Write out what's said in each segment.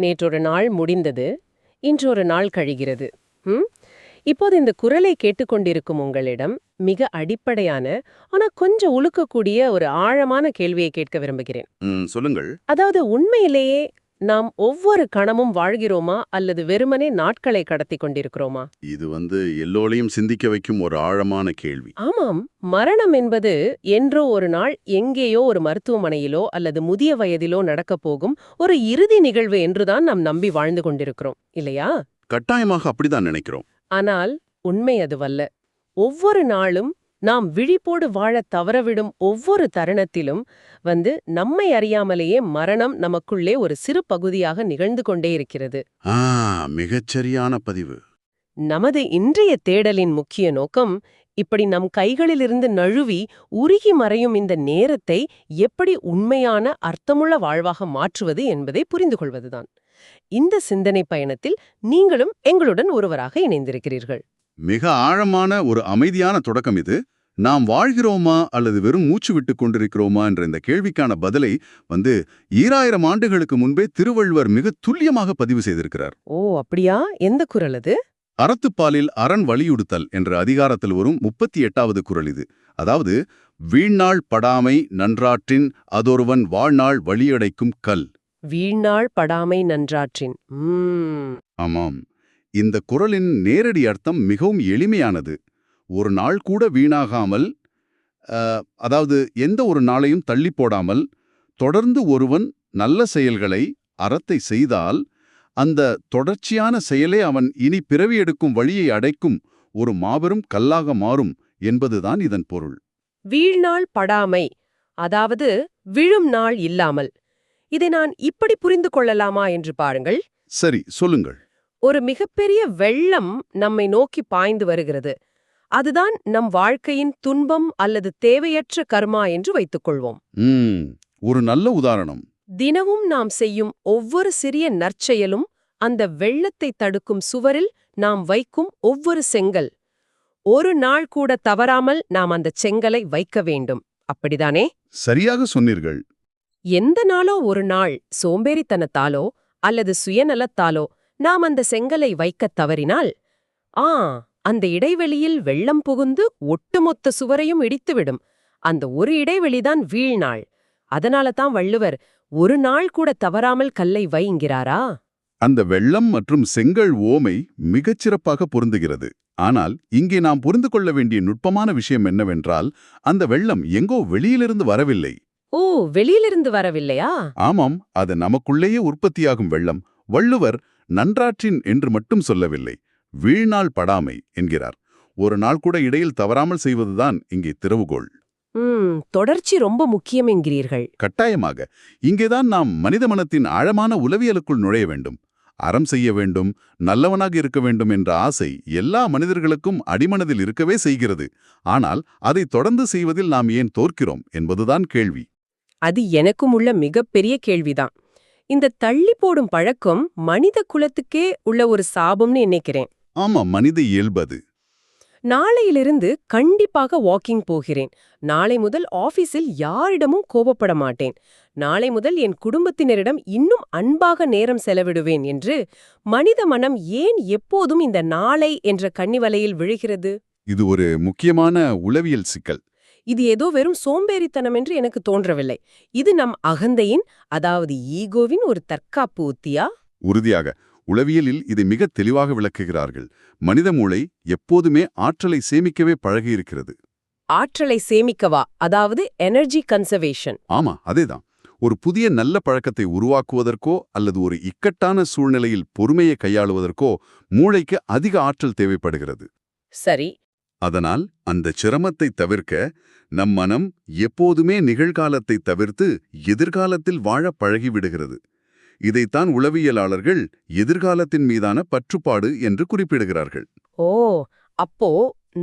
நேற்றொரு நாள் முடிந்தது, இன்றொரு நாள் கழிகிறது. ம் இப்போது இந்த குரலை கேட்டுக்கொண்டிருக்கும் உங்களிடம் மிக அடிப்படையான, ஆனா கொஞ்சம் உலுக்கக்கூடிய ஒரு ஆழமான கேள்வியை கேட்க விரும்புகிறேன். சொல்லுங்கள். அதாவது உண்மையிலேயே நாம் ஒவ்வொரு கணமும் வாழ்கிறோமா அல்லது வெறுமனே நாட்களை கடத்தி கொண்டிருக்கிறோமா? இது எல்லோரையும் சிந்திக்க வைக்கும் ஒரு ஆழமான கேள்வி. ஆமாம், மரணம் என்பது என்றோ ஒரு நாள் எங்கேயோ ஒரு மருத்துவமனையிலோ அல்லது முதிய வயதிலோ நடக்கப் போகும் ஒரு இறுதி நிகழ்வு என்றுதான் நாம் நம்பி வாழ்ந்து கொண்டிருக்கிறோம், இல்லையா? கட்டாயமாக அப்படிதான் நினைக்கிறோம். ஆனால் உண்மை அதுவல்ல. ஒவ்வொரு நாளும் நாம் விழிப்போடு வாழத் தவறவிடும் ஒவ்வொரு தருணத்திலும் நம்மை அறியாமலேயே மரணம் நமக்குள்ளே ஒரு சிறு பகுதியாக நிகழ்ந்து கொண்டே இருக்கிறது. மிகச்சரியான பதிவு. நமது இன்றைய தேடலின் முக்கிய நோக்கம், இப்படி நம் கைகளிலிருந்து நழுவி உருகி மறையும் இந்த நேரத்தை எப்படி உண்மையான அர்த்தமுள்ள வாழ்வாக மாற்றுவது என்பதை புரிந்து கொள்வதுதான். இந்த சிந்தனை பயணத்தில் நீங்களும் எங்களுடன் ஒருவராக இணைந்திருக்கிறீர்கள். மிக ஆழமான ஒரு அமைதியான தொடக்கம் இது. நாம் வாழ்கிறோமா அல்லது வெறும் மூச்சு விட்டுக் கொண்டிருக்கிறோமா என்ற இந்த கேள்விக்கான பதிலை 2000 ஆண்டுகளுக்கு முன்பே திருவள்ளுவர் மிக துல்லியமாக பதிவு செய்திருக்கிறார். ஓ, அப்படியா? எந்த குறள் அது? அறத்துப்பாலில் அரண் வலியுறுத்தல் என்ற அதிகாரத்தில் வரும் 38வது குறள் இது. அதாவது, வீழ்நாள் படாமை நன்றாற்றின் அதொருவன் வாழ்நாள் வழியடைக்கும் கல். வீழ்நாள் படாமை நன்றாற்றின். ஆமாம். இந்த குறளின் நேரடி அர்த்தம் மிகவும் எளிமையானது. ஒரு நாள் கூட வீணாகாமல், அதாவது எந்த ஒரு நாளையும் தள்ளி போடாமல் தொடர்ந்து ஒருவன் நல்ல செயல்களை, அறத்தை செய்தால் அந்த தொடர்ச்சியான செயலே அவன் இனி பிறவி எடுக்கும் வழியை அடைக்கும் ஒரு மாபெரும் கல்லாக மாறும் என்பதுதான் இதன் பொருள். வீழ்நாள் படாமை, அதாவது விழும் நாள் இல்லாமல். இதை நான் இப்படி புரிந்து கொள்ளலாமா என்று பாருங்கள். சரி, சொல்லுங்கள். ஒரு மிகப்பெரிய வெள்ளம் நம்மை நோக்கி பாய்ந்து வருகிறது. அதுதான் நம் வாழ்க்கையின் துன்பம் அல்லது தேவையற்ற கர்மா என்று வைத்துக்கொள்வோம். ஒரு நல்ல உதாரணம். தினமும் நாம் செய்யும் ஒவ்வொரு சிறிய நற்செயலும் அந்த வெள்ளத்தை தடுக்கும் சுவரில் நாம் வைக்கும் ஒவ்வொரு செங்கல். ஒரு நாள் கூட தவறாமல் நாம் அந்த செங்கலை வைக்க வேண்டும். அப்படிதானே? சரியாக சொன்னீர்கள். எந்த நாளோ ஒரு நாள் சோம்பேறித்தனத்தாலோ அல்லது சுயநலத்தாலோ நாம் அந்த செங்கலை வைக்கத் தவறினால், அந்த இடைவெளியில் வெள்ளம் புகுந்து ஒட்டுமொத்த சுவரையும் இடித்துவிடும். அந்த ஒரு இடைவெளிதான் வீழ்நாள். அதனால தான் வள்ளுவர் ஒரு நாள் கூட தவறாமல் கல்லை வைங்கிறாரா? அந்த வெள்ளம் மற்றும் செங்கல் ஓமை மிகச்சிறப்பாக பொருந்துகிறது. ஆனால் இங்கே நாம் புரிந்து கொள்ள வேண்டிய நுட்பமான விஷயம் என்னவென்றால், அந்த வெள்ளம் எங்கோ வெளியிலிருந்து வரவில்லை. ஓ, வெளியிலிருந்து வரவில்லையா? ஆமாம், அது நமக்குள்ளேயே உற்பத்தியாகும் வெள்ளம். வள்ளுவர் நன்றாற்றின் என்று மட்டும் சொல்லவில்லை, வீழ்நாள் படாமை என்கிறார். ஒரு நாள் கூட இடையில் தவறாமல் செய்வதுதான் இங்கே திறவுகோள். தொடர்ச்சி ரொம்ப முக்கியம் என்கிறீர்கள். கட்டாயமாக. இங்கேதான் நாம் மனித மனத்தின் ஆழமான உளவியலுக்குள் நுழைய வேண்டும். அறம் செய்ய வேண்டும், நல்லவனாக இருக்க வேண்டும் என்ற ஆசை எல்லா மனிதர்களுக்கும் அடிமனதில் இருக்கவே செய்கிறது. ஆனால் அதை தொடர்ந்து செய்வதில் நாம் ஏன் தோற்கிறோம் என்பதுதான் கேள்வி. அது எனக்கும் உள்ள மிகப்பெரிய கேள்விதான். இந்த தள்ளி போடும் பழக்கம் மனித குலத்துக்கே உள்ள ஒரு சாபம்னு நினைக்கிறேன். ஆமா, மனித இயல்பது. நாளையிலிருந்து கண்டிப்பாக வாக்கிங் போகிறேன். நாளை முதல் ஆபீஸில் யாரிடமும் கோபப்பட மாட்டேன். நாளை முதல் என் குடும்பத்தினரிடம் இன்னும் அன்பாக நேரம் செலவிடுவேன் என்று மனித மனம் ஏன் எப்போதும் இந்த நாளை என்ற கன்னிவலையில் விழுகிறது? இது ஒரு முக்கியமான உளவியல் சிக்கல். இது ஏதோ வெறும் சோம்பேறித்தனம் என்று எனக்கு தோன்றவில்லை. இது நம் அகந்தையின், அதாவது ஈகோவின் ஒரு தற்காப்பு உத்தியா? உறுதியாக. உளவியலில் இதை மிக தெளிவாக விளக்குகிறார்கள். மனித மூளை எப்போதுமே ஆற்றலை சேமிக்கவே பழகியிருக்கிறது. ஆற்றலை சேமிக்கவா? அதாவது எனர்ஜி கன்சர்வேஷன். ஆமா, அதேதான். ஒரு புதிய நல்ல பழக்கத்தை உருவாக்குவதற்கோ அல்லது ஒரு இக்கட்டான சூழ்நிலையில் பொறுமையை கையாளுவதற்கோ மூளைக்கு அதிக ஆற்றல் தேவைப்படுகிறது. சரி. அதனால் அந்த சிரமத்தை தவிர்க்க நம் மனம் எப்போதுமே நிகழ்காலத்தை தவிர்த்து எதிர்காலத்தில் வாழ பழகிவிடுகிறது. இதைத்தான் உளவியலாளர்கள் எதிர்காலத்தின் மீதான பற்றுப்பாடு என்று குறிப்பிடுகிறார்கள். ஓ, அப்போ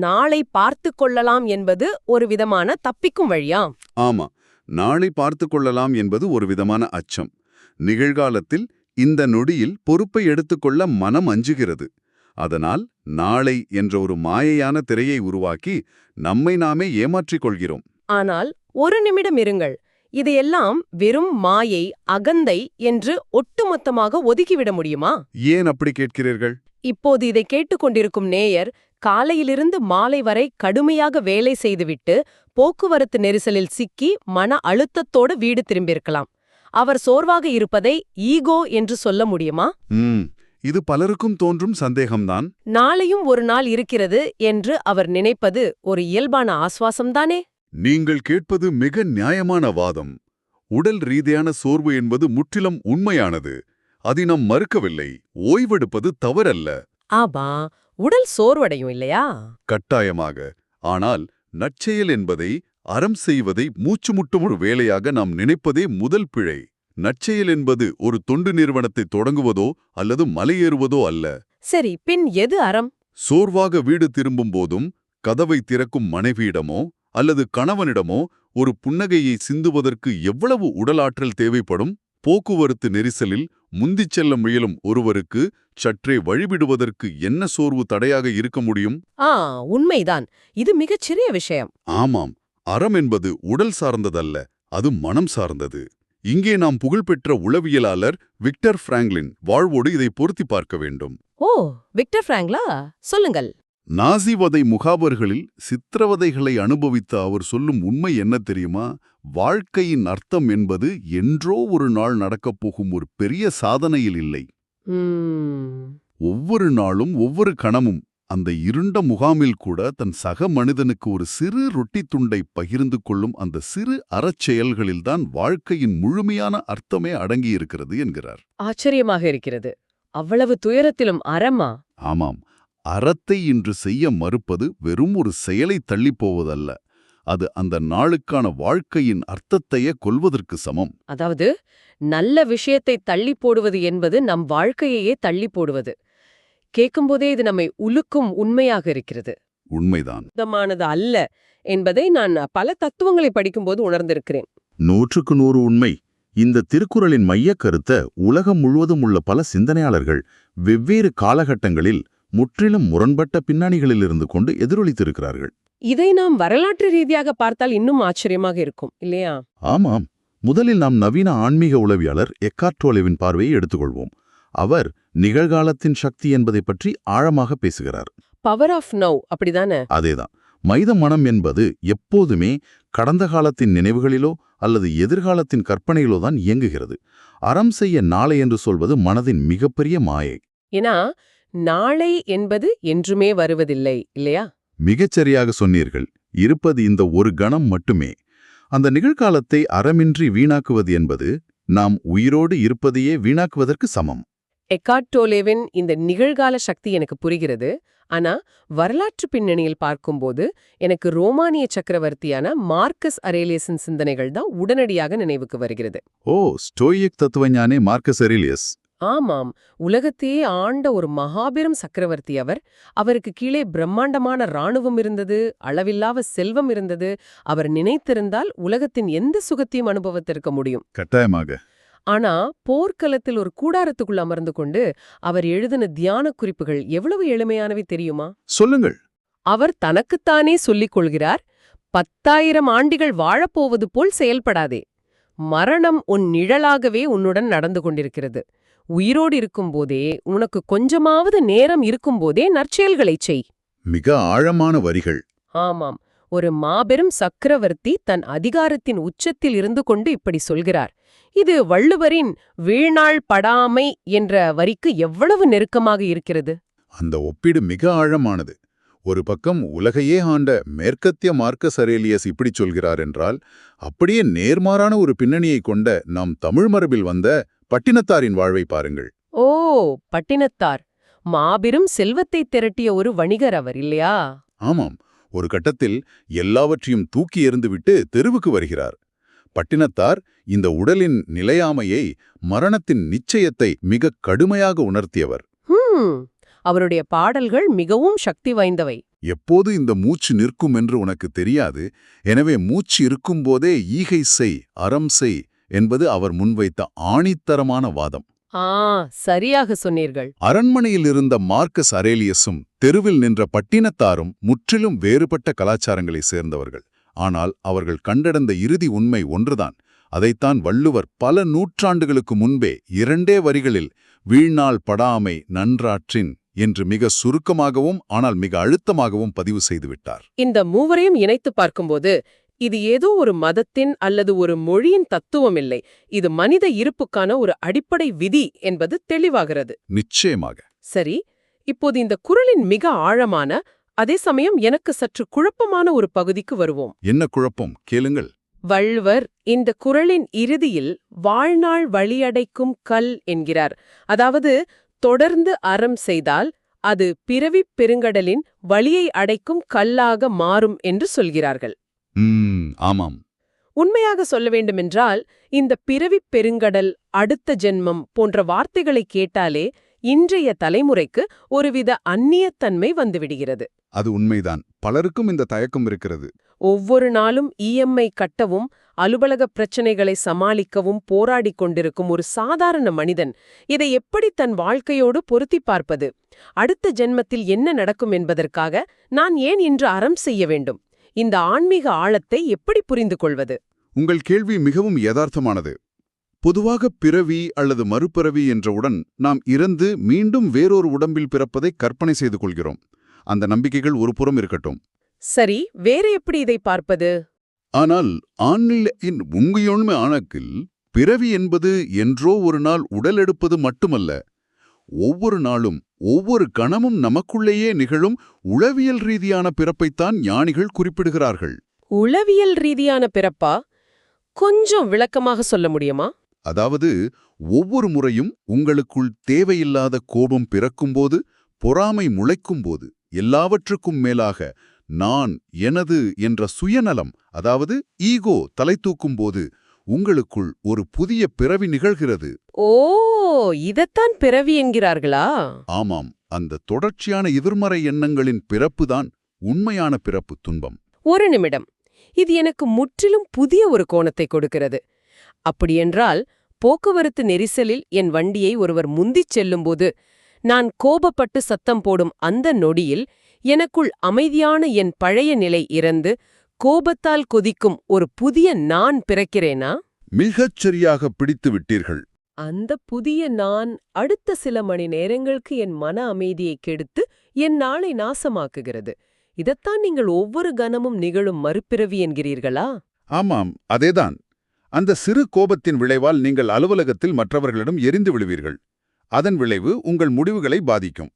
நாளை பார்த்து கொள்ளலாம் என்பது ஒரு விதமான தப்பிக்கும் வழியா? ஆமா, நாளை பார்த்து கொள்ளலாம் என்பது ஒரு விதமான அச்சம். நிகழ்காலத்தில் இந்த நொடியில் பொறுப்பை எடுத்துக்கொள்ள மனம் அஞ்சுகிறது. அதனால் நாளை என்ற ஒரு மாயையான திரையை உருவாக்கி நம்மை நாமே ஏமாற்றிக் கொள்கிறோம். ஆனால் ஒரு நிமிடம் இருங்கள். இதையெல்லாம் வெறும் மாயை, அகந்தை என்று ஒட்டுமொத்தமாக ஒதுக்கிவிட முடியுமா? ஏன் அப்படி கேட்கிறீர்கள்? இப்போது இதை கேட்டுக்கொண்டிருக்கும் நேயர் காலையிலிருந்து மாலை வரை கடுமையாக வேலை செய்துவிட்டு போக்குவரத்து நெரிசலில் சிக்கி மன அழுத்தத்தோடு வீடு திரும்பியிருக்கலாம். அவர் சோர்வாக இருப்பதை ஈகோ என்று சொல்ல முடியுமா? இது பலருக்கும் தோன்றும் சந்தேகம்தான். நாளையும் ஒரு நாள் இருக்கிறது என்று அவர் நினைப்பது ஒரு இயல்பான ஆஸ்வாசம்தானே? நீங்கள் கேட்பது மிக நியாயமான வாதம். உடல் ரீதியான சோர்வு என்பது முற்றிலும் உண்மையானது. அதை நாம் மறுக்கவில்லை. ஓய்வெடுப்பது தவறல்ல. ஆபா, உடல் சோர்வடையும் இல்லையா? கட்டாயமாக. ஆனால் நற்செயல் என்பதை, அறம் செய்வதை மூச்சுமுட்டும் ஒரு வேலையாக நாம் நினைப்பதே முதல் பிழை. நற்செயல் என்பது ஒரு தொண்டு நிறுவனத்தை தொடங்குவதோ அல்லது மலையேறுவதோ அல்ல. சரி, பின் எது அறம்? சோர்வாக வீடு திரும்பும் போதும் கதவை திறக்கும் மனைவியிடமோ அல்லது கணவனிடமோ ஒரு புன்னகையை சிந்துவதற்கு எவ்வளவு உடலாற்றல் தேவைப்படும்? போக்குவரத்து நெரிசலில் முந்திச் செல்ல முயலும் ஒருவருக்கு சற்றே வழிவிடுவதற்கு என்ன சோர்வு தடையாக இருக்க முடியும்? உண்மைதான். இது மிகச் சிறிய விஷயம். ஆமாம், அறம் என்பது உடல் சார்ந்ததல்ல, அது மனம் சார்ந்தது. இங்கே நாம் புகழ்பெற்ற உளவியலாளர் விக்டர் பிராங்க்லின் வாழ்வோடு இதை பொருத்தி பார்க்க வேண்டும். ஓ, விக்டர் பிராங்க்லா? சொல்லுங்கள். நாசிவதை முகாபர்களில் சித்திரவதைகளை அனுபவித்த அவர் சொல்லும் உண்மை என்ன தெரியுமா? வாழ்க்கையின் அர்த்தம் என்பது என்றோ ஒரு நாள் நடக்கப் போகும் ஒரு பெரிய சாதனையில் இல்லை. ஒவ்வொரு நாளும் ஒவ்வொரு கணமும் அந்த இருண்ட முகாமில் கூட தன் சக மனிதனுக்கு ஒரு சிறு ரொட்டி துண்டை பகிர்ந்து கொள்ளும் அந்த சிறு அறச்செயல்களில்தான் வாழ்க்கையின் முழுமையான அர்த்தமே அடங்கியிருக்கிறது என்கிறார். ஆச்சரியமாக இருக்கிறது. அவ்வளவு துயரத்திலும் அறமா? ஆமாம், அறத்தை இன்று செய்ய மறுப்பது வெறும் ஒரு செயலை தள்ளிப்போவதல்ல, அது அந்த நாளுக்கான வாழ்க்கையின் அர்த்தத்தையே கொல்வதற்கு சமம். அதாவது நல்ல விஷயத்தை தள்ளி போடுவது என்பது நம் வாழ்க்கையையே தள்ளி போடுவது. கேட்கும்போதே இது நம்மை உலுக்கும் உண்மையாக இருக்கிறது. உண்மைதான். சுத்தமானது அல்ல என்பதை நான் பல தத்துவங்களை படிக்கும்போது உணர்ந்திருக்கிறேன். 100% உண்மை. இந்த திருக்குறளின் மையக் கருத்தை உலகம் முழுவதும் உள்ள பல சிந்தனையாளர்கள் வெவ்வேறு காலகட்டங்களில் முற்றிலும் முரண்பட்ட பின்னணிகளிலிருந்து கொண்டு எதிரொலித்திருக்கிறார்கள். இதை நாம் வரலாற்று ரீதியாக பார்த்தால் இன்னும் ஆச்சரியமாக இருக்கும் இல்லையா? ஆமாம். முதலில் நாம் நவீன ஆன்மீக உளவியலாளர் எக்கார்ட் டோலேவின் பார்வையை எடுத்துக்கொள்வோம். அவர் நிகழ்காலத்தின் சக்தி என்பதை பற்றி ஆழமாக பேசுகிறார். பவர் ஆஃப் நவ், அப்படிதானே? அதேதான். மனித மனம் என்பது எப்போதுமே கடந்த காலத்தின் நினைவுகளிலோ அல்லது எதிர்காலத்தின் கற்பனையிலோ தான் இயங்குகிறது. அறம் செய்ய நாளை என்று சொல்வது மனதின் மிகப்பெரிய மாயை. ஏன்னா நாளை என்பது என்றுமே வருவதில்லை இல்லையா? மிகச்சரியாக சொன்னீர்கள். இருப்பது இந்த ஒரு கணம் மட்டுமே. அந்த நிகழ்காலத்தை அறமின்றி வீணாக்குவது என்பது நாம் உயிரோடு இருப்பதையே வீணாக்குவதற்கு சமம். எக்கார்ட் டோலேவின் இந்த நிகழ்கால சக்தி எனக்கு புரிகிறது. ஆனா வரலாற்று பின்னணியில் பார்க்கும்போது எனக்கு ரோமானிய சக்கரவர்த்தியான மார்க்கஸ் அரேலியஸின் சிந்தனைகள் தான் உடனடியாக நினைவுக்கு வருகிறது. ஸ்டோயிக் தத்துவஞானி மார்க்கஸ் அரேலியஸ். ஆமாம், உலகத்தையே ஆண்ட ஒரு மகாபெரும் சக்கரவர்த்தி அவர். அவருக்கு கீழே பிரம்மாண்டமான இராணுவம் இருந்தது, அளவில்லாத செல்வம் இருந்தது. அவர் நினைத்திருந்தால் உலகத்தின் எந்த சுகத்தையும் அனுபவத்திருக்க முடியும். கட்டாயமாக. ஆனா போர்க்களத்தில் ஒரு கூடாரத்துக்குள் அமர்ந்து கொண்டு அவர் எழுதின தியான குறிப்புகள் எவ்வளவு எளிமையானவை தெரியுமா? சொல்லுங்கள். அவர் தனக்குத்தானே சொல்லிக் கொள்கிறார், 10,000 ஆண்டுகள் வாழப்போவது போல் செயல்படாதே. மரணம் உன் நிழலாகவே உன்னுடன் நடந்து கொண்டிருக்கிறது. உயிரோடு இருக்கும்போதே, உனக்கு கொஞ்சமாவது நேரம் இருக்கும்போதே நற்செயல்களைச் செய். மிக ஆழமான வரிகள். ஆமாம், ஒரு மாபெரும் சக்கரவர்த்தி தன் அதிகாரத்தின் உச்சத்தில் இருந்து கொண்டு இப்படி சொல்கிறார். இது வள்ளுவரின் வீழ்நாள் படாமை என்ற வரிக்கு எவ்வளவு நெருக்கமாக இருக்கிறது. அந்த ஒப்பீடு மிக ஆழமானது. ஒரு பக்கம் உலகையே ஆண்ட மேற்கத்திய மார்க்கஸ் அரேலியஸ் இப்படி சொல்கிறார் என்றால், அப்படியே நேர்மாறான ஒரு பின்னணியை கொண்ட நாம் தமிழ் மரபில் வந்த பட்டினத்தாரின் வாழ்வை பாருங்கள். பட்டினத்தார் மாபெரும் செல்வத்தை திரட்டிய ஒரு வணிகர் அவர் இல்லையா? ஆமாம். ஒரு கட்டத்தில் எல்லாவற்றையும் தூக்கி எறிந்துவிட்டு தெருவுக்கு வருகிறார். பட்டினத்தார் இந்த உடலின் நிலையாமையை, மரணத்தின் நிச்சயத்தை மிக கடுமையாக உணர்த்தியவர். அவருடைய பாடல்கள் மிகவும் சக்தி வாய்ந்தவை. எப்போது இந்த மூச்சு நிற்கும் என்று உனக்கு தெரியாது, எனவே மூச்சு இருக்கும்போதே ஈகை செய், அறம் செய் என்பது அவர் முன்வைத்த ஆணித்தரமான வாதம். சரியாக சொன்னீர்கள். அரண்மனையில் இருந்த மார்க்கஸ் அரேலியஸும் தெருவில் நின்ற பட்டினத்தாரும் முற்றிலும் வேறுபட்ட கலாச்சாரங்களை சேர்ந்தவர்கள். ஆனால் அவர்கள் கண்டடைந்த இறுதி உண்மை ஒன்றுதான். அதைத்தான் வள்ளுவர் பல நூற்றாண்டுகளுக்கு முன்பே 2 வரிகளில் வீழ்நாள் படாமை நன்றாற்றின் என்று மிக சுருக்கமாகவும் ஆனால் மிக அழுத்தமாகவும் பதிவு செய்துவிட்டார். இந்த மூவரையும் இணைத்து பார்க்கும்போது இது ஏதோ ஒரு மதத்தின் அல்லது ஒரு மொழியின் தத்துவம் இல்லை, இது மனித இருப்புக்கான ஒரு அடிப்படை விதி என்பது தெளிவாகிறது. நிச்சயமாக. சரி, இப்போது இந்த குறளின் மிக ஆழமான, அதே சமயம் எனக்கு சற்று குழப்பமான ஒரு பகுதிக்கு வருவோம். என்ன குழப்பம்? கேளுங்கள். வள்ளுவர் இந்த குறளின் இறுதியில் வாழ்நாள் வழியடைக்கும் கல் என்கிறார். அதாவது தொடர்ந்து அறம் செய்தால் அது பிறவிப் பெருங்கடலின் வழியை அடைக்கும் கல்லாக மாறும் என்று சொல்கிறார்கள். ஆமாம். உண்மையாக சொல்ல வேண்டுமென்றால் இந்த பிறவிப் பெருங்கடல், அடுத்த ஜென்மம் போன்ற வார்த்தைகளை கேட்டாலே இன்றைய தலைமுறைக்கு ஒருவித அந்நியத்தன்மை வந்துவிடுகிறது. அது உண்மைதான். பலருக்கும் இந்த தயக்கம் இருக்கிறது. ஒவ்வொரு நாளும் இஎம்ஐ கட்டவும் அலுவலக பிரச்சனைகளை சமாளிக்கவும் போராடிக் கொண்டிருக்கும் ஒரு சாதாரண மனிதன் இதை எப்படி தன் வாழ்க்கையோடு பொருத்திப் பார்ப்பது? அடுத்த ஜென்மத்தில் என்ன நடக்கும் என்பதற்காக நான் ஏன் இன்று அறம் செய்ய வேண்டும்? இந்த ஆன்மீக ஆழத்தை எப்படி புரிந்து கொள்வது? உங்கள் கேள்வி மிகவும் யதார்த்தமானது. பொதுவாக பிறவி அல்லது மறுபிறவி என்றவுடன் நாம் இறந்து மீண்டும் வேறொரு உடம்பில் பிறப்பதை கற்பனை செய்து கொள்கிறோம். அந்த நம்பிக்கைகள் ஒரு புறம் இருக்கட்டும். சரி, வேற எப்படி இதை பார்ப்பது? ஆனால் ஆன்மீக உண்மையோன்மை ஆணக்கில் பிறவி என்பது என்றோ ஒரு நாள் உடல் எடுப்பது மட்டுமல்ல, ஒவ்வொரு நாளும் ஒவ்வொரு கணமும் நமக்குள்ளேயே நிகழும் உளவியல் ரீதியான பிறப்பைத்தான் ஞானிகள் குறிப்பிடுகிறார்கள். உளவியல் ரீதியான பிறப்பா? கொஞ்சம் விளக்கமாக சொல்ல முடியுமா? அதாவது ஒவ்வொரு முறையும் உங்களுக்குள் தேவையில்லாத கோபம் பிறக்கும்போது, பொறாமை முளைக்கும்போது, எல்லாவற்றுக்கும் மேலாக நான், எனது என்ற சுயநலம், அதாவது ஈகோ தலை தூக்கும்போது உங்களுக்குள் ஒரு புதிய பிறவி நிகழ்கிறது. ஓ, இதத்தான் பிறவி என்கிறார்களா? ஆமாம், அந்த தொடர்ச்சியான எதிர்மறை எண்ணங்களின் பிறப்புதான் உண்மையான பிறப்பு துன்பம். ஒரு நிமிடம், இது எனக்கு முற்றிலும் புதிய ஒரு கோணத்தை கொடுக்கிறது. அப்படியென்றால் போக்குவரத்து நெரிசலில் என் வண்டியை ஒருவர் முந்திச் செல்லும்போது நான் கோபப்பட்டு சத்தம் போடும் அந்த நொடியில் எனக்குள் அமைதியான என் பழைய நிலை இறந்து கோபத்தால் கொதிக்கும் ஒரு புதிய நான் பிறக்கிறேனா? மிகச் சரியாக பிடித்து விட்டீர்கள். அந்த புதிய நான் அடுத்த சில மணி நேரங்களுக்கு என் மன அமைதியை கெடுத்து என் நாளை நாசமாக்குகிறது. இதத்தான் நீங்கள் ஒவ்வொரு கணமும் நிகழும் மறுபிறவி என்கிறீர்களா? ஆமாம், அதேதான். அந்த சிறு கோபத்தின் விளைவால் நீங்கள் அலுவலகத்தில் மற்றவர்களிடம் எரிந்து விழுவீர்கள். அதன் விளைவு உங்கள் முடிவுகளை பாதிக்கும்.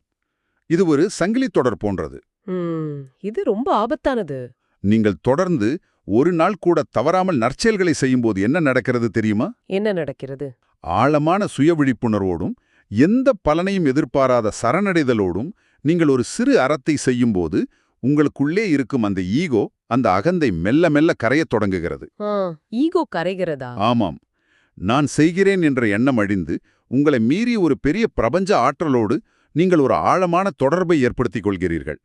இது ஒரு சங்கிலித் தொடர் போன்றது. இது ரொம்ப ஆபத்தானது. நீங்கள் தொடர்ந்து ஒரு நாள் கூட தவறாமல் நற்செயல்களை செய்யும்போது என்ன நடக்கிறது தெரியுமா? என்ன நடக்கிறது? ஆழமான சுய விழிப்புணர்வோடும் எந்த பலனையும் எதிர்பாராத சரணடைதலோடும் நீங்கள் ஒரு சிறு அறத்தை செய்யும்போது உங்களுக்குள்ளே இருக்கும் அந்த ஈகோ, அந்த அகந்தை மெல்ல மெல்ல கரையத் தொடங்குகிறது. ஈகோ கரைகிறதா? ஆமாம். நான் செய்கிறேன் என்ற எண்ணம் அழிந்து உங்களை மீறி ஒரு பெரிய பிரபஞ்ச ஆற்றலோடு நீங்கள் ஒரு ஆழமான தொடர்பை ஏற்படுத்திக் கொள்கிறீர்கள்.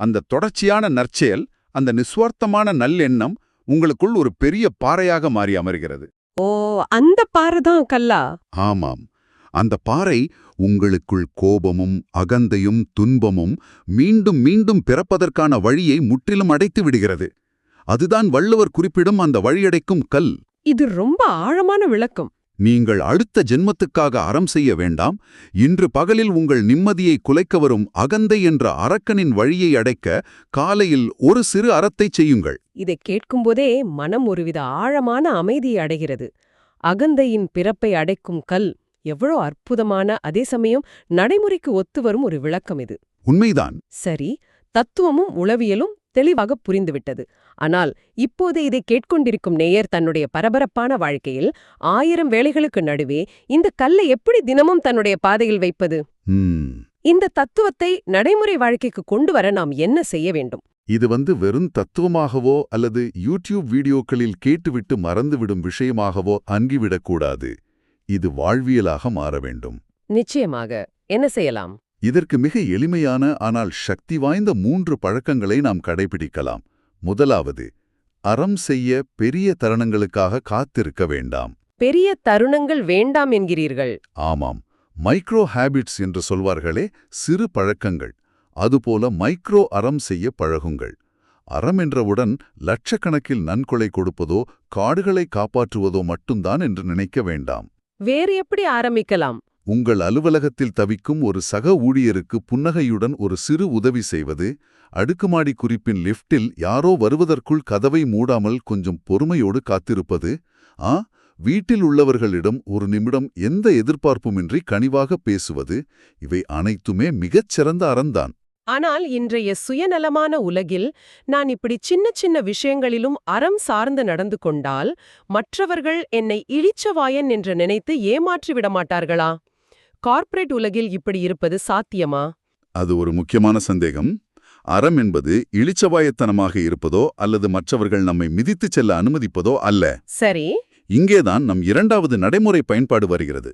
அந்த தொடர்ச்சியான நற்செயல், அந்த நிஸ்வார்த்தமான நல்லெண்ணம் உங்களுக்குள் ஒரு பெரிய பாறையாக மாறி அமர்கிறது. ஓ, அந்த பாறைதான் கல்லா? ஆமாம், அந்த பாறை உங்களுக்குள் கோபமும் அகந்தையும் துன்பமும் மீண்டும் மீண்டும் பிறப்பதற்கான வழியை முற்றிலும் அடைத்து விடுகிறது. அதுதான் வள்ளுவர் குறிப்பிடும் அந்த வழியடைக்கும் கல். இது ரொம்ப ஆழமான விளக்கம். நீங்கள் அடுத்த ஜென்மத்துக்காக அறம் செய்ய வேண்டாம். இன்று பகலில் உங்கள் நிம்மதியை குலைக்க வரும் அகந்தை என்ற அரக்கனின் வழியை அடைக்க காலையில் ஒரு சிறு அறத்தைச் செய்யுங்கள். இதை கேட்கும்போதே மனம் ஒருவித ஆழமான அமைதியை அடைகிறது. அகந்தையின் பிறப்பை அடைக்கும் கல் எவ்வளோ அற்புதமான, அதே சமயம் நடைமுறைக்கு ஒத்து வரும் ஒரு விளக்கம் இது. உண்மைதான். சரி, தத்துவமும் உளவியலும் தெளிவாக புரிந்துவிட்டது. ஆனால் இப்போது இதை கேட்கொண்டிருக்கும் நேயர் தன்னுடைய பரபரப்பான வாழ்க்கையில் 1000 வேலைகளுக்கு நடுவே இந்த கல்லை எப்படி தினமும் தன்னுடைய பாதையில் வைப்பது? இந்த தத்துவத்தை நடைமுறை வாழ்க்கைக்கு கொண்டு வர நாம் என்ன செய்ய வேண்டும்? இது வெறும் தத்துவமாகவோ அல்லது யூடியூப் வீடியோக்களில் கேட்டுவிட்டு மறந்துவிடும் விஷயமாகவோ அங்கிவிடக்கூடாது. இது வாழ்வியலாக மாற வேண்டும். நிச்சயமாக. என்ன செய்யலாம்? இதற்கு மிக எளிமையான ஆனால் சக்தி வாய்ந்த 3 பழக்கங்களை நாம் கடைபிடிக்கலாம். முதலாவது, அறம் செய்ய பெரிய தருணங்களுக்காக காத்திருக்க வேண்டாம். பெரிய தருணங்கள் வேண்டாம் என்கிறீர்கள்? ஆமாம், மைக்ரோ ஹேபிட்ஸ் என்று சொல்வார்களே, சிறு பழக்கங்கள். அதுபோல மைக்ரோ அறம் செய்ய பழகுங்கள். அறம் என்றவுடன் லட்சக்கணக்கில் நன்கொடை கொடுப்பதோ காடுகளை காப்பாற்றுவதோ மட்டும்தான் என்று நினைக்க வேண்டாம். வேறு எப்படி ஆரம்பிக்கலாம்? உங்கள் அலுவலகத்தில் தவிக்கும் ஒரு சக ஊழியருக்கு புன்னகையுடன் ஒரு சிறு உதவி செய்வது, அடுக்குமாடி குறிப்பின் லிஃப்டில் யாரோ வருவதற்குள் கதவை மூடாமல் கொஞ்சம் பொறுமையோடு காத்திருப்பது, வீட்டில் உள்ளவர்களிடம் ஒரு நிமிடம் எந்த எதிர்பார்ப்புமின்றி கனிவாக பேசுவது, இவை அனைத்துமே மிகச் சிறந்த அறம்தான். ஆனால் இன்றைய சுயநலமான உலகில் நான் இப்படி சின்ன சின்ன விஷயங்களிலும் அறம் சார்ந்து நடந்து கொண்டால் மற்றவர்கள் என்னை இளிச்சவாயன் என்று நினைத்து ஏமாற்றி விட மாட்டார்களா? கார்ப்பரேட் உலகில் இப்படி இருப்பது சாத்தியமா? அது ஒரு முக்கியமான சந்தேகம். அறம் என்பது இளிச்சவாயத்தனமாக இருப்பதோ அல்லது மற்றவர்கள் நம்மை மிதித்துச் செல்ல அனுமதிப்பதோ அல்ல. சரி, இங்கேதான் நம் இரண்டாவது நடைமுறை பயன்பாடு வருகிறது.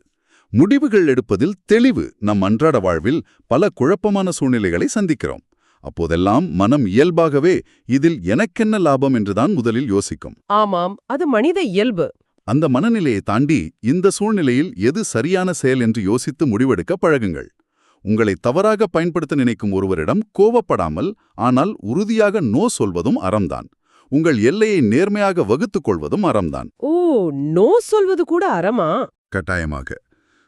முடிவுகள் எடுப்பதில் தெளிவு. நம் அன்றாட வாழ்வில் பல குழப்பமான சூழ்நிலைகளை சந்திக்கிறோம். அப்போதெல்லாம் மனம் இயல்பாகவே இதில் எனக்கென்ன லாபம் என்றுதான் முதலில் யோசிக்கும். ஆமாம், அது மனித இயல்பு. அந்த மனநிலையை தாண்டி இந்த சூழ்நிலையில் எது சரியான செயல் என்று யோசித்து முடிவெடுக்க பழகுங்கள். உங்களை தவறாக பயன்படுத்த நினைக்கும் ஒருவரிடம் கோவப்படாமல் ஆனால் உறுதியாக நோ சொல்வதும் அறம்தான். உங்கள் எல்லையை நேர்மையாக வகுத்துக் கொள்வதும் அறம்தான். ஓ, நோ சொல்வது கூட அறமா? கட்டாயமாக.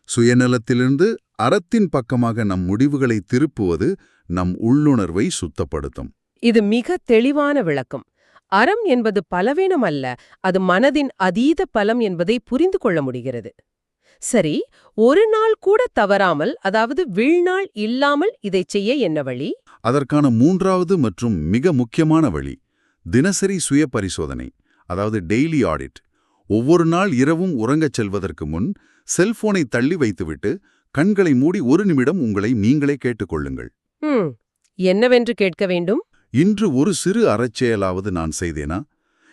சுயநலத்திலிருந்து அறத்தின் பக்கமாக நம் முடிவுகளை திருப்புவது நம் உள்ளுணர்வை சுத்தப்படுத்தும். இது மிக தெளிவான விளக்கம். அறம் என்பது பலவீனம் அல்ல, அது மனதின் அதீத பலம் என்பதை புரிந்து கொள்ள முடிகிறது. சரி, ஒரு நாள் கூட தவறாமல், அதாவது வீழ்நாள் இல்லாமல் இதைச் செய்ய என்ன வழி? அதற்கான மூன்றாவது மற்றும் மிக முக்கியமான வழி தினசரி சுய பரிசோதனை, அதாவது டெய்லி ஆடிட். ஒவ்வொரு நாள் இரவும் உறங்கச் செல்வதற்கு முன் செல்போனை தள்ளி வைத்துவிட்டு கண்களை மூடி ஒரு நிமிடம் உங்களை நீங்களே கேட்டுக்கொள்ளுங்கள். என்னவென்று கேட்க வேண்டும்? இன்று ஒரு சிறு அறச்செயலாவது நான் செய்தேனா?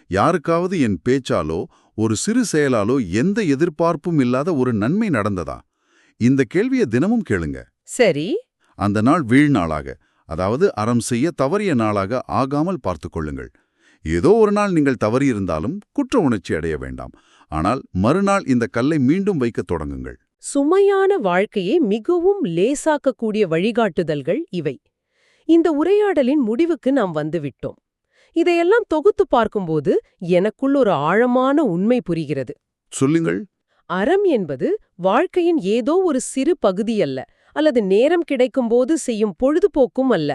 யாருக்காவது என் பேச்சாலோ ஒரு சிறு செயலாலோ எந்த எதிர்பார்ப்பும் இல்லாத ஒரு நன்மை நடந்ததா? இந்த கேள்வியை தினமும் கேளுங்க. சரி, அந்த நாள் வீழ்நாளாக, அதாவது அறம் செய்ய தவறிய நாளாக ஆகாமல் பார்த்துக் கொள்ளுங்கள். ஏதோ ஒரு நாள் நீங்கள் தவறியிருந்தாலும் குற்ற உணர்ச்சி அடைய வேண்டாம். ஆனால் மறுநாள் இந்த கல்லை மீண்டும் வைக்கத் தொடங்குங்கள். சுமையான வாழ்க்கையை மிகவும் லேசாக்கக்கூடிய வழிகாட்டுதல்கள் இவை. இந்த உரையாடலின் முடிவுக்கு நாம் வந்துவிட்டோம். இதையெல்லாம் தொகுத்து பார்க்கும்போது எனக்குள் ஒரு ஆழமான உண்மை புரிகிறது. சொல்லுங்கள். அறம் என்பது வாழ்க்கையின் ஏதோ ஒரு சிறு பகுதியல்ல, அல்லது நேரம் கிடைக்கும்போது செய்யும் பொழுதுபோக்கும் அல்ல.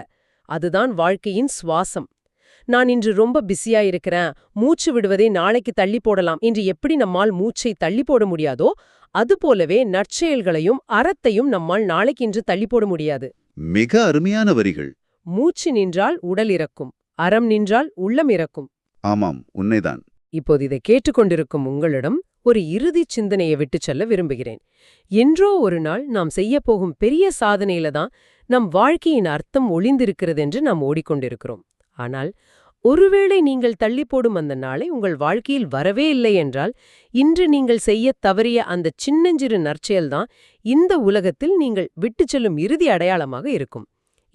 அதுதான் வாழ்க்கையின் சுவாசம். நான் இன்று ரொம்ப பிஸியா இருக்கிறேன், மூச்சு விடுவதை நாளைக்கு தள்ளி போடலாம் என்று எப்படி நம்மால் மூச்சை தள்ளி போட முடியாதோ, அதுபோலவே நற்செயல்களையும் அறத்தையும் நம்மால் நாளைக்கின்று தள்ளி போட முடியாது. மிக அருமையான வரிகள். மூச்சு நின்றால் உடல் இறக்கும், அறம் நின்றால் உள்ளம் இறக்கும். ஆமாம், உண்மைதான். இப்போது இதை கேட்டுக்கொண்டிருக்கும் உங்களிடம் ஒரு இறுதிச் சிந்தனையை விட்டுச் செல்ல விரும்புகிறேன். என்றோ ஒரு நாள் நாம் செய்யப்போகும் பெரிய சாதனையில தான் நம் வாழ்க்கையின் அர்த்தம் ஒளிந்திருக்கிறது என்று நாம் ஓடிக்கொண்டிருக்கிறோம். ஆனால் ஒருவேளை நீங்கள் தள்ளி போடும் அந்த நாளை உங்கள் வாழ்க்கையில் வரவே இல்லை என்றால், இன்று நீங்கள் செய்யத் தவறிய அந்த சின்னஞ்சிறு நற்செயல்தான் இந்த உலகத்தில் நீங்கள் விட்டுச் செல்லும் இறுதி அடையாளமாக இருக்கும்.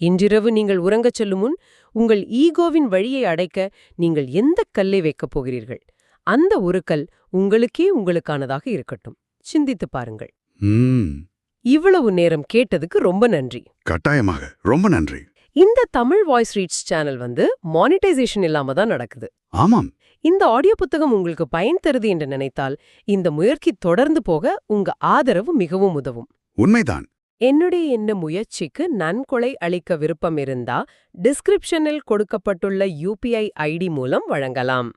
இன்றிரவு நீங்கள் உறங்கச் செல்லும் முன் உங்கள் ஈகோவின் வழியை அடைக்க நீங்கள் எந்த கல்லை வைக்கப் போகிறீர்கள்? அந்த ஒரு கல் உங்களுக்கே உங்களுக்கானதாக இருக்கட்டும். சிந்தித்துப் பாருங்கள். இவ்வளவு நேரம் கேட்டதுக்கு ரொம்ப நன்றி. கட்டாயமாக ரொம்ப நன்றி. இந்த Tamil voice reads channel monetisation இல்லாம தான் நடக்குது. ஆமாம். இந்த ஆடியோ புத்தகம் உங்களுக்கு பயன் தருது என்று நினைத்தால் இந்த முயற்சி தொடர்ந்து போக உங்க ஆதரவு மிகவும் உதவும். உண்மைதான். என்னுடைய இந்த முயற்சிக்கு நன்கொடை அளிக்க விருப்பம் இருந்தா டிஸ்கிரிப்ஷனில் கொடுக்கப்பட்டுள்ள UPI ID மூலம் வழங்கலாம்.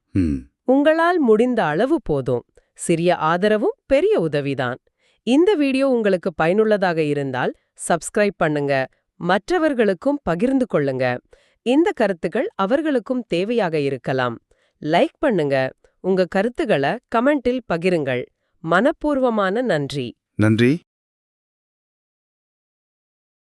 உங்களால் முடிந்த அளவு போதும். சிறிய ஆதரவும் பெரிய உதவிதான். இந்த வீடியோ உங்களுக்கு பயனுள்ளதாக இருந்தால் சப்ஸ்கிரைப் பண்ணுங்க, மற்றவர்களுக்கும் பகிர்ந்து கொள்ளுங்க. இந்த கருத்துக்கள் அவர்களுக்கும் தேவையாக இருக்கலாம். லைக் பண்ணுங்க, உங்க கருத்துக்களை கமெண்டில் பகிருங்கள். மனப்பூர்வமான நன்றி. நன்றி.